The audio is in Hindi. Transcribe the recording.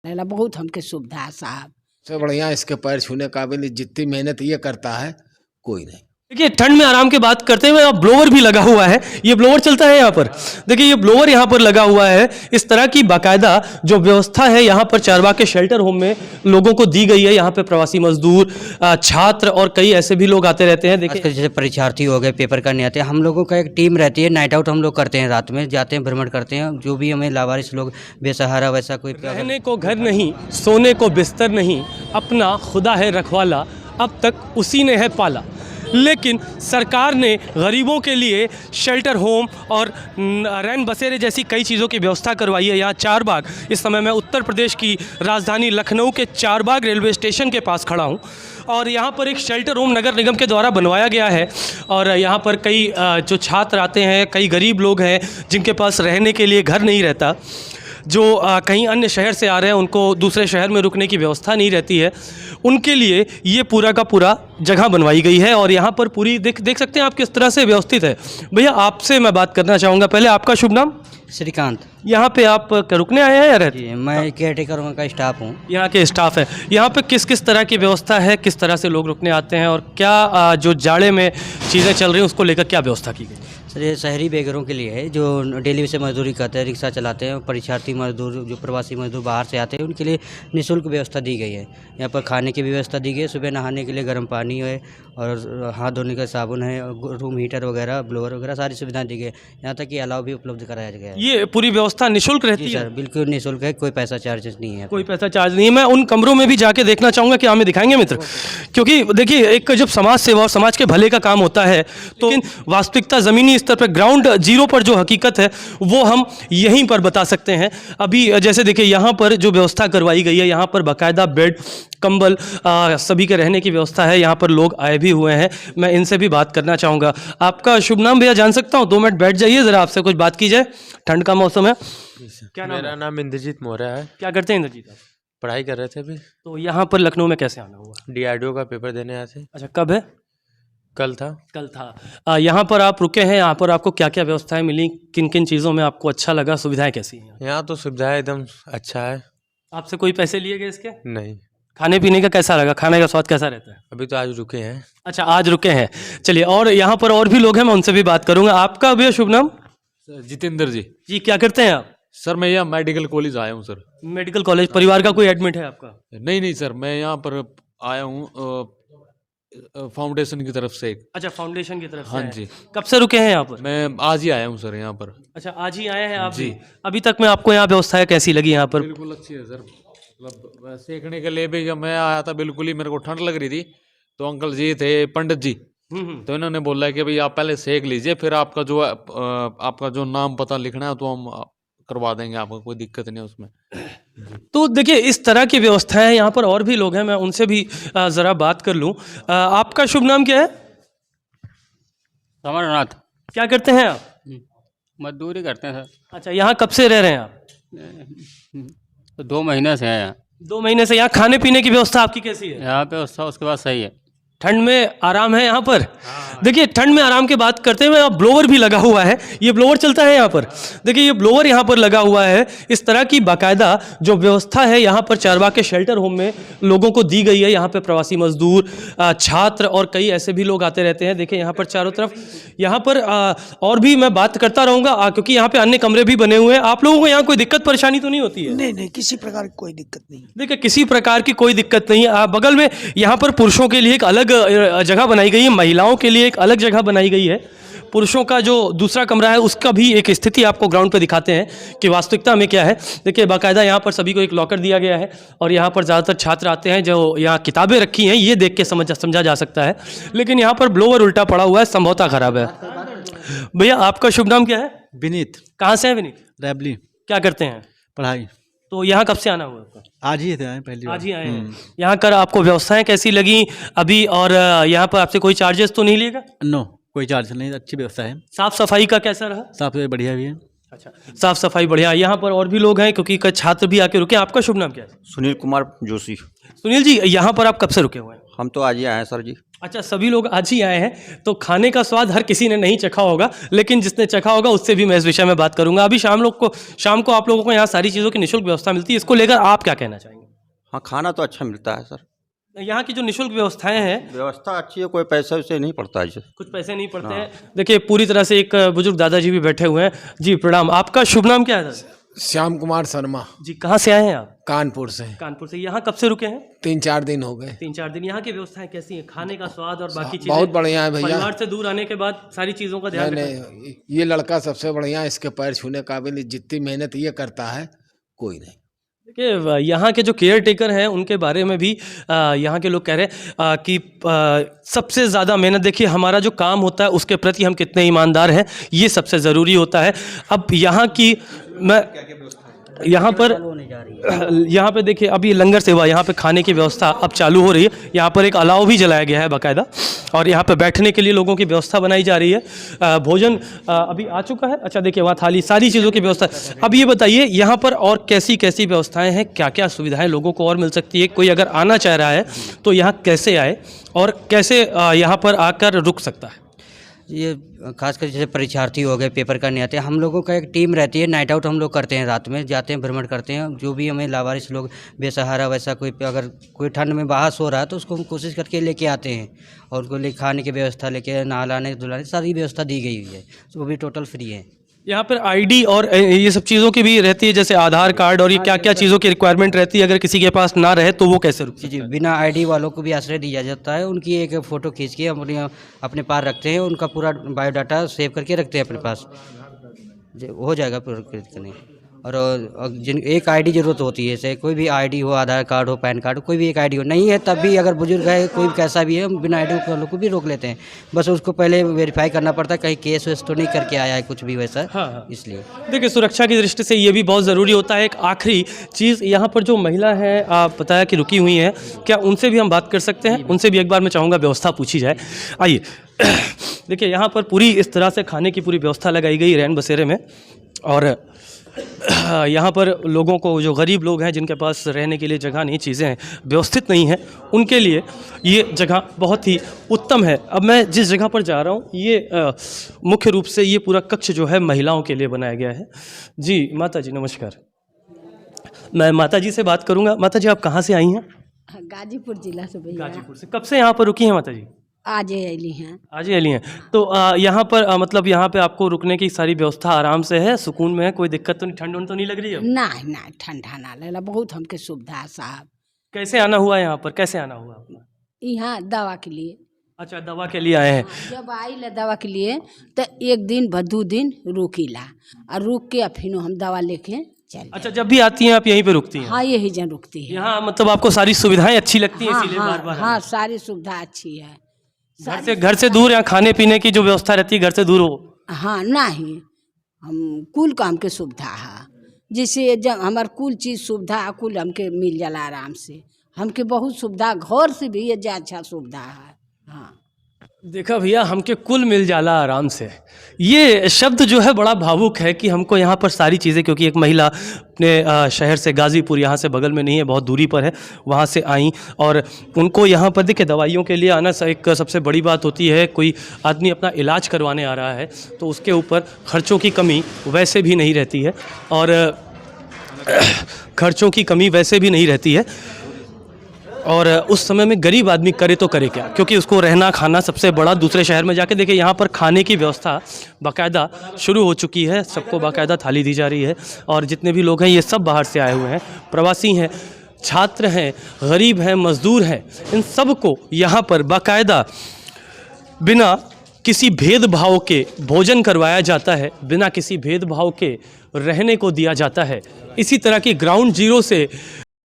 लेला बहुत हमके सुविधा है साहब। सबसे बढ़िया इसके पैर छूने का भी नहीं, जितनी मेहनत ये करता है कोई नहीं। देखिए ठंड में आराम की बात करते हुए अब ब्लोवर भी लगा हुआ है, ये ब्लोवर चलता है यहाँ पर। देखिए ये ब्लोवर यहाँ पर लगा हुआ है। इस तरह की बाकायदा जो व्यवस्था है यहाँ पर चारबाग के शेल्टर होम में लोगों को दी गई है। यहाँ पे प्रवासी मजदूर, छात्र और कई ऐसे भी लोग आते रहते हैं। देखिए जैसे परीक्षार्थी हो गए, पेपर करने आते हैं, हम लोगों का एक टीम रहती है, नाइट आउट हम लोग करते हैं, रात में जाते हैं, भ्रमण करते हैं। जो भी हमें लावारिस लोग, बेसहारा वैसा कोई, रहने को घर नहीं, सोने को बिस्तर नहीं, अपना खुदा है रखवाला, अब तक उसी ने है पाला। लेकिन सरकार ने गरीबों के लिए शेल्टर होम और रैन बसेरे जैसी कई चीज़ों की व्यवस्था करवाई है। यहाँ चारबाग, इस समय मैं उत्तर प्रदेश की राजधानी लखनऊ के चारबाग रेलवे स्टेशन के पास खड़ा हूँ और यहाँ पर एक शेल्टर होम नगर निगम के द्वारा बनवाया गया है। और यहाँ पर कई जो छात्र आते हैं, कई गरीब लोग हैं जिनके पास रहने के लिए घर नहीं रहता, जो कहीं अन्य शहर से आ रहे हैं, उनको दूसरे शहर में रुकने की व्यवस्था नहीं रहती है, उनके लिए ये पूरा का पूरा जगह बनवाई गई है। और यहाँ पर पूरी देख सकते हैं आप किस तरह से व्यवस्थित है। भैया आपसे मैं बात करना चाहूँगा, पहले आपका शुभ नाम? श्रीकांत। यहाँ पे आप रुकने आए हैं या रहते? जी, मैं केयर टेकर का स्टाफ हूँ। यहाँ के स्टाफ है। यहाँ पे किस किस तरह की व्यवस्था है, किस तरह से लोग रुकने आते हैं और क्या जो जाड़े में चीज़ें चल रही हैं उसको लेकर क्या व्यवस्था की गई? सर ये शहरी बेघरों के लिए है, जो डेली से मजदूरी करते हैं, रिक्शा चलाते हैं, परीक्षार्थी मजदूर, जो प्रवासी मजदूर बाहर से आते हैं, उनके लिए निःशुल्क व्यवस्था दी गई है। यहाँ पर खाने की व्यवस्था दी गई है, सुबह नहाने के लिए गर्म पानी है और हाथ धोने का साबुन है, रूम हीटर वगैरह, ब्लोअर वगैरह सारी सुविधाएं दी गई है। यहाँ तक कि अलाव भी उपलब्ध कराया गया है। ये पूरी व्यवस्था निःशुल्क रहती है? सर बिल्कुल निःशुल्क है, कोई पैसा चार्जेस नहीं है। कोई पैसा चार्ज नहीं है। मैं उन कमरों में भी जाके देखना चाहूँगा कि हमें दिखाएंगे मित्र, क्योंकि देखिए एक जब समाज सेवा और समाज के भले का काम होता है तो वास्तविकता ज़मीनी स्तर पर ग्राउंड जीरो पर जो हकीकत है वो हम यहीं पर बता सकते हैं। अभी जैसे देखिए यहाँ पर जो व्यवस्था करवाई गई है, यहाँ पर बाकायदा बेड, कंबल, सभी के रहने की व्यवस्था है। यहाँ पर लोग आए भी हुए हैं, मैं इनसे भी बात करना चाहूँगा। आपका शुभ नाम भैया जान सकता हूँ? 2 मिनट बैठ जाइए, ज़रा आपसे कुछ बात की जाए, ठंड का मौसम है। क्या नाम? मेरा नाम इंद्रजीत मौर्य है। क्या करते हैं इंद्रजीत आप? पढ़ाई कर रहे थे अभी। तो यहाँ पर लखनऊ में कैसे आना हुआ? DRDO का पेपर देने आए थे। अच्छा, कब है? कल था। कल था। यहाँ पर आप रुके हैं, यहाँ पर आपको क्या क्या व्यवस्थाएं मिली, किन किन चीज़ों में आपको अच्छा लगा, सुविधाएं कैसी हैं? यहाँ तो सुविधाएं एकदम अच्छा है। आपसे कोई पैसे लिए गए इसके? नहीं। खाने पीने का कैसा लगा, खाने का स्वाद कैसा रहता है? अभी तो आज रुके हैं। अच्छा, आज रुके हैं। चलिए, और यहाँ पर और भी लोग हैं, मैं उनसे भी बात करूँगा। आपका भैया शुभ नाम? जितेंद्र जी। जी, क्या करते हैं आप? सर मैं यहाँ मेडिकल कॉलेज आया हूँ सर। Medical college. परिवार का कोई एडमिट है आपका? नहीं सर, मैं यहाँ पर आया हूँ फाउंडेशन की तरफ से। अच्छा, फाउंडेशन की तरफ से? हाँ है। जी। कब से रुके हैं यहाँ पर? मैं आज ही आया हूँ सर यहाँ पर। अच्छा, आज ही आए हैं आप? जी। अभी तक में आपको यहाँ व्यवस्थाएं कैसी लगी यहाँ पर? बिल्कुल अच्छी है सर, मतलब सीखने के लिए भी जब मैं आया था बिल्कुल ही मेरे को ठंड लग रही थी, तो अंकल जी थे पंडित जी, तो इन्होंने बोला कि भाई आप पहले सेक लीजिए, फिर आपका जो नाम पता लिखना है तो हम करवा देंगे, आपको कोई दिक्कत नहीं उसमें। तो देखिए इस तरह की व्यवस्था है। यहाँ पर और भी लोग हैं, मैं उनसे भी ज़रा बात कर लूँ। आपका शुभ नाम क्या है? अमरनाथ। क्या करते हैं आप? मजदूरी करते हैं सर। अच्छा, यहाँ कब से रह रहे हैं आप? तो 2 महीने से हैं यहाँ। 2 महीने से। यहाँ खाने पीने की व्यवस्था आपकी कैसी है? यहाँ पे उसके बाद सही है। ठंड में आराम है यहाँ पर? देखिए ठंड में आराम की बात करते हुए अब ब्लोवर भी लगा हुआ है, ये ब्लोवर चलता है यहाँ पर। देखिए ये ब्लोवर यहाँ पर लगा हुआ है। इस तरह की बाकायदा जो व्यवस्था है यहाँ पर चारबाग के शेल्टर होम में लोगों को दी गई है। यहाँ पे प्रवासी मजदूर, छात्र और कई ऐसे भी लोग आते रहते हैं। देखिए यहाँ पर चारों तरफ, यहाँ पर और भी मैं बात करता रहूँगा क्योंकि यहाँ पे अन्य कमरे भी बने हुए हैं। आप लोगों को यहाँ कोई दिक्कत परेशानी तो नहीं होती है? नहीं, किसी प्रकार की कोई दिक्कत नहीं। देखिए किसी प्रकार की कोई दिक्कत नहीं है। बगल में यहाँ पर पुरुषों के लिए एक अलग जगह बनाई गई है, महिलाओं के लिए एक अलग जगह बनाई गई है। पुरुषों का जो दूसरा कमरा है उसका भी एक स्थिति आपको ग्राउंड पे दिखाते हैं कि वास्तविकता में क्या है। देखिए बाकायदा यहाँ पर सभी को एक लॉकर दिया गया है और यहाँ पर ज़्यादातर छात्र आते हैं, जो यहाँ किताबें रखी हैं ये देख के समझा जा सकता है। लेकिन यहाँ पर ब्लोवर उल्टा पड़ा हुआ है, संभवतः खराब है। भैया आपका शुभ नाम क्या है? विनीत। कहाँ से है विनीत? रैबली। क्या करते हैं? पढ़ाई। तो यहाँ कब से आना हुआ आपका? आज ही आए, पहली बार। आज ही आए हैं। यहाँ कर आपको व्यवस्थाएं कैसी लगी अभी, और यहाँ पर आपसे कोई चार्जेस तो नहीं लेगा? नो, कोई चार्ज नहीं, अच्छी व्यवस्था है। साफ सफाई का कैसा रहा? साफ सफाई बढ़िया भी है। अच्छा, साफ सफाई बढ़िया। यहाँ पर और भी लोग हैं क्योंकि छात्र भी आके रुके। आपका शुभ नाम क्या है? सुनील कुमार जोशी। सुनील जी, यहाँ पर आप कब से रुके हुए हैं? हम तो आज ही आए हैं सर जी। अच्छा, सभी लोग आज ही आए हैं, तो खाने का स्वाद हर किसी ने नहीं चखा होगा, लेकिन जिसने चखा होगा उससे भी मैं इस विषय में बात करूंगा। अभी शाम को आप लोगों को यहाँ सारी चीज़ों की निःशुल्क व्यवस्था मिलती है, इसको लेकर आप क्या कहना चाहेंगे? हाँ, खाना तो अच्छा मिलता है सर। यहाँ की जो निःशुल्क व्यवस्थाएं हैं, व्यवस्था अच्छी है, कोई पैसे वैसे नहीं पड़ता है। कुछ पैसे नहीं पड़ते हैं। देखिए, पूरी तरह से एक बुजुर्ग दादाजी भी बैठे हुए हैं। जी प्रणाम, आपका शुभ नाम क्या है दादा? श्याम कुमार शर्मा, जी, कहाँ से आए हैं आप? कानपुर से। कानपुर से। यहाँ कब से रुके हैं? 3-4 दिन हो गए। 3-4 दिन। यहाँ की व्यवस्थाएं कैसी हैं? खाने का स्वाद और बाकी चीजें? बहुत बढ़िया है भैया। परिवार से दूर आने के बाद सारी चीजों का ध्यान रखना। नहीं, ये लड़का सबसे बढ़िया है, इसके पैर छूने काबिल नहीं। जितनी मेहनत ये करता है कोई नहीं। देखिए, यहाँ के जो केयर टेकर हैं उनके बारे में भी यहाँ के लोग कह रहे हैं कि सबसे ज़्यादा मेहनत, देखिए हमारा जो काम होता है उसके प्रति हम कितने ईमानदार हैं, ये सबसे ज़रूरी होता है। अब यहाँ की मैं यहाँ पर देखिए, अभी लंगर सेवा, यहाँ पे खाने की व्यवस्था अब चालू हो रही है। यहाँ पर एक अलाव भी जलाया गया है बाकायदा, और यहाँ पे बैठने के लिए लोगों की व्यवस्था बनाई जा रही है। भोजन अभी आ चुका है। अच्छा, देखिए वहाँ थाली, सारी चीज़ों की व्यवस्था। अब ये बताइए, यहाँ पर और कैसी कैसी व्यवस्थाएँ हैं, क्या क्या सुविधाएँ लोगों को और मिल सकती है? कोई अगर आना चाह रहा है तो यहाँ कैसे आए और कैसे यहाँ पर आकर रुक सकता है? ये खासकर जैसे परीक्षार्थी हो गए, पेपर करने आते हैं, हम लोगों का एक टीम रहती है, नाइट आउट हम लोग करते हैं, रात में जाते हैं, भ्रमण करते हैं। जो भी हमें लावारिस लोग, बेसहारा वैसा कोई, अगर कोई ठंड में बाहर सो रहा है तो उसको हम कोशिश करके लेके आते हैं, और उनको ले खाने की व्यवस्था, लेके नहलाने धुलाने सारी व्यवस्था दी गई हुई है, वो भी टोटल फ्री है। यहाँ पर आईडी और ये सब चीज़ों की भी रहती है, जैसे आधार कार्ड और ये क्या क्या चीज़ों की रिक्वायरमेंट रहती है, अगर किसी के पास ना रहे तो वो कैसे रुक? जी, बिना आईडी वालों को भी आश्रय दिया जाता है। उनकी एक फ़ोटो खींच के हम अपने पास रखते हैं, उनका पूरा बायोडाटा सेव करके रखते हैं अपने पास, हो जाएगा पूरा करने। और जिन एक आईडी ज़रूरत होती है, जैसे कोई भी आईडी हो, आधार कार्ड हो, पैन कार्ड हो, कोई भी एक आईडी हो, नहीं है तब भी अगर बुजुर्ग है, कोई कैसा भी है, हम बिना आईडी वालों को भी रोक लेते हैं। बस उसको पहले वेरीफाई करना पड़ता है, कहीं केस वेस तो नहीं करके आया है कुछ भी वैसा। हाँ। इसलिए देखिए, सुरक्षा की दृष्टि से ये भी बहुत ज़रूरी होता है। एक आखिरी चीज़, यहाँ पर जो महिला है, आप बताया कि रुकी हुई हैं, क्या उनसे भी हम बात कर सकते हैं? उनसे भी एक बार मैं चाहूँगा व्यवस्था पूछी जाए। आइए। देखिए, यहाँ पर पूरी इस तरह से खाने की पूरी व्यवस्था लगाई गई रैन बसेरे में, और यहाँ पर लोगों को, जो गरीब लोग हैं जिनके पास रहने के लिए जगह नहीं, चीज़ें व्यवस्थित नहीं हैं, उनके लिए ये जगह बहुत ही उत्तम है। अब मैं जिस जगह पर जा रहा हूँ, ये मुख्य रूप से ये पूरा कक्ष जो है महिलाओं के लिए बनाया गया है। जी माता जी नमस्कार, मैं माता जी से बात करूँगा। माता जी, आप कहाँ से आई हैं? गाजीपुर जिला से भैया। गाजीपुर से। कब से यहाँ पर रुकी हैं माता जी? आज ही अली हैं। आज ही अली हैं। तो यहाँ पर मतलब यहाँ पे आपको रुकने की सारी व्यवस्था आराम से है, सुकून में है, कोई दिक्कत तो नहीं, ठंड तो नहीं लग रही है? नहीं, ठंडा ना लगला, बहुत हमके सुविधा साहब। कैसे आना हुआ यहाँ पर, कैसे आना हुआ आपका? यहाँ दवा के लिए। अच्छा, दवा के लिए आए हैं। जब आई ला दवा के लिए तो एक दिन 2 दिन रुकीला, और रुक के फिर हम दवा लेके चल। अच्छा, जब भी आती हैं आप यहीं पे रुकती हैं? हाँ, यही जन रुकती है। यहाँ मतलब आपको सारी सुविधाएं अच्छी लगती हैं, इसीलिए बार बार? हाँ, सारी सुविधा अच्छी है। घर से दूर, यहाँ खाने पीने की जो व्यवस्था रहती है घर से दूर हो? हाँ, नहीं, हम कुल काम के सुविधा है, जैसे जब हमार कुल चीज़ सुविधा कुल हमके मिल जाला आराम से, हमके बहुत सुविधा, घर से भी ये अच्छा सुविधा है। हाँ, देखा भैया, हमके कुल मिल जाला आराम से, ये शब्द जो है बड़ा भावुक है कि हमको यहाँ पर सारी चीज़ें, क्योंकि एक महिला अपने शहर से, गाज़ीपुर यहाँ से बगल में नहीं है, बहुत दूरी पर है, वहाँ से आई, और उनको यहाँ पर देखिए दवाइयों के लिए आना एक सबसे बड़ी बात होती है। कोई आदमी अपना इलाज करवाने आ रहा है तो उसके ऊपर खर्चों की कमी वैसे भी नहीं रहती है, और खर्चों की कमी वैसे भी नहीं रहती है। और उस समय में गरीब आदमी करे तो करे क्या, क्योंकि उसको रहना खाना सबसे बड़ा, दूसरे शहर में जाके देखिए यहाँ पर खाने की व्यवस्था बाकायदा शुरू हो चुकी है, सबको बाकायदा थाली दी जा रही है, और जितने भी लोग हैं ये सब बाहर से आए हुए हैं, प्रवासी हैं, छात्र हैं, गरीब हैं, मजदूर हैं, इन सब को यहाँ पर बाकायदा बिना किसी भेदभाव के भोजन करवाया जाता है, बिना किसी भेदभाव के रहने को दिया जाता है। इसी तरह की ग्राउंड जीरो से